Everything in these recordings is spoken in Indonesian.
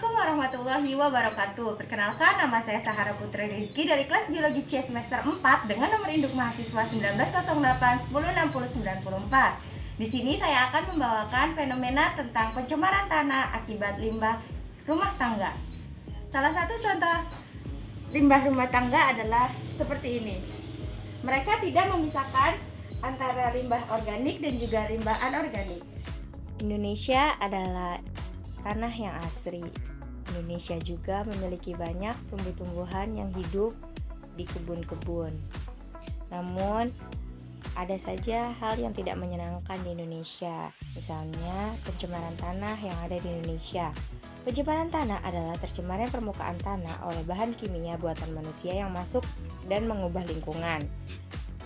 Assalamualaikum warahmatullahi wabarakatuh. Perkenalkan, nama saya Sahara Putri Rizky dari kelas Biologi C semester 4 dengan nomor induk mahasiswa 1908 1060 994. Di sini saya akan membawakan fenomena tentang pencemaran tanah akibat limbah rumah tangga. Salah satu contoh limbah rumah tangga adalah seperti ini. Mereka tidak memisahkan antara limbah organik dan juga limbah anorganik. Indonesia adalah tanah yang asri. Indonesia juga memiliki banyak tumbuh-tumbuhan yang hidup di kebun-kebun. Namun, ada saja hal yang tidak menyenangkan di Indonesia. Misalnya, pencemaran tanah yang ada di Indonesia. Pencemaran tanah adalah tercemarnya permukaan tanah oleh bahan kimia buatan manusia yang masuk dan mengubah lingkungan.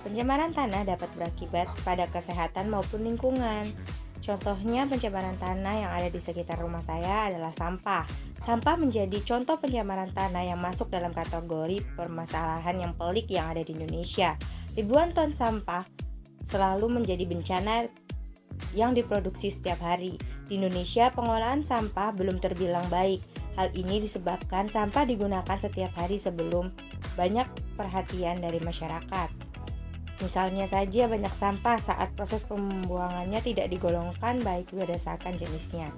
Pencemaran tanah dapat berakibat pada kesehatan maupun lingkungan. Contohnya pencemaran tanah yang ada di sekitar rumah saya adalah sampah. Sampah menjadi contoh pencemaran tanah yang masuk dalam kategori permasalahan yang pelik yang ada di Indonesia. Ribuan ton sampah selalu menjadi bencana yang diproduksi setiap hari. Di Indonesia, pengolahan sampah belum terbilang baik. Hal ini disebabkan sampah digunakan setiap hari sebelum banyak perhatian dari masyarakat. Misalnya saja banyak sampah saat proses pembuangannya tidak digolongkan baik berdasarkan jenisnya.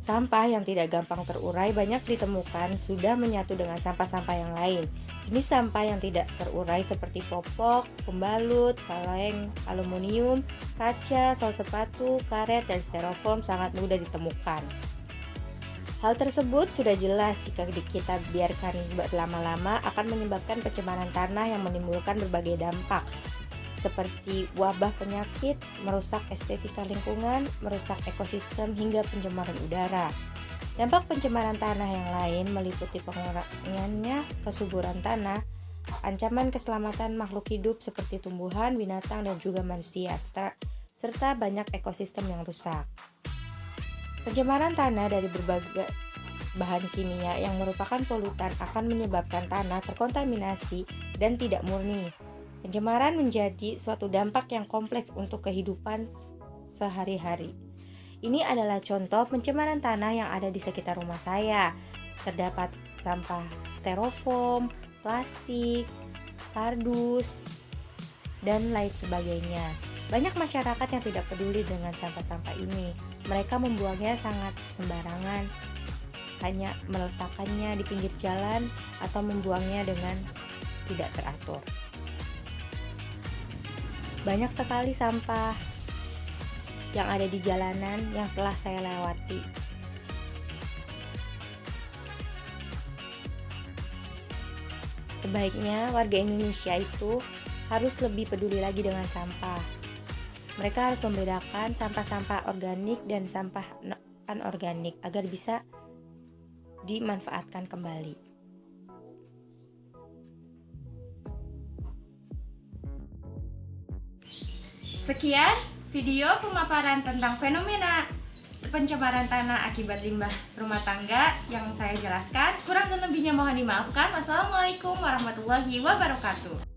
Sampah yang tidak gampang terurai banyak ditemukan sudah menyatu dengan sampah-sampah yang lain. Jenis sampah yang tidak terurai seperti popok, pembalut, kaleng, aluminium, kaca, sol sepatu, karet, dan styrofoam sangat mudah ditemukan. Hal tersebut sudah jelas jika kita biarkan berlama-lama akan menyebabkan pencemaran tanah yang menimbulkan berbagai dampak seperti wabah penyakit, merusak estetika lingkungan, merusak ekosistem hingga pencemaran udara. Dampak pencemaran tanah yang lain meliputi pengurangannya kesuburan tanah, ancaman keselamatan makhluk hidup seperti tumbuhan, binatang, dan juga manusia, serta banyak ekosistem yang rusak. Pencemaran tanah dari berbagai bahan kimia yang merupakan polutan akan menyebabkan tanah terkontaminasi dan tidak murni. Pencemaran menjadi suatu dampak yang kompleks untuk kehidupan sehari-hari. Ini adalah contoh pencemaran tanah yang ada di sekitar rumah saya. Terdapat sampah styrofoam, plastik, kardus, dan lain sebagainya. Banyak masyarakat yang tidak peduli dengan sampah-sampah ini. Mereka membuangnya sangat sembarangan, hanya meletakkannya di pinggir jalan atau membuangnya dengan tidak teratur. Banyak sekali sampah yang ada di jalanan yang telah saya lewati. Sebaiknya warga Indonesia itu harus lebih peduli lagi dengan sampah. Mereka harus membedakan sampah-sampah organik dan sampah anorganik agar bisa dimanfaatkan kembali. Sekian video pemaparan tentang fenomena pencemaran tanah akibat limbah rumah tangga yang saya jelaskan. Kurang dan lebihnya mohon dimaafkan. Wassalamualaikum warahmatullahi wabarakatuh.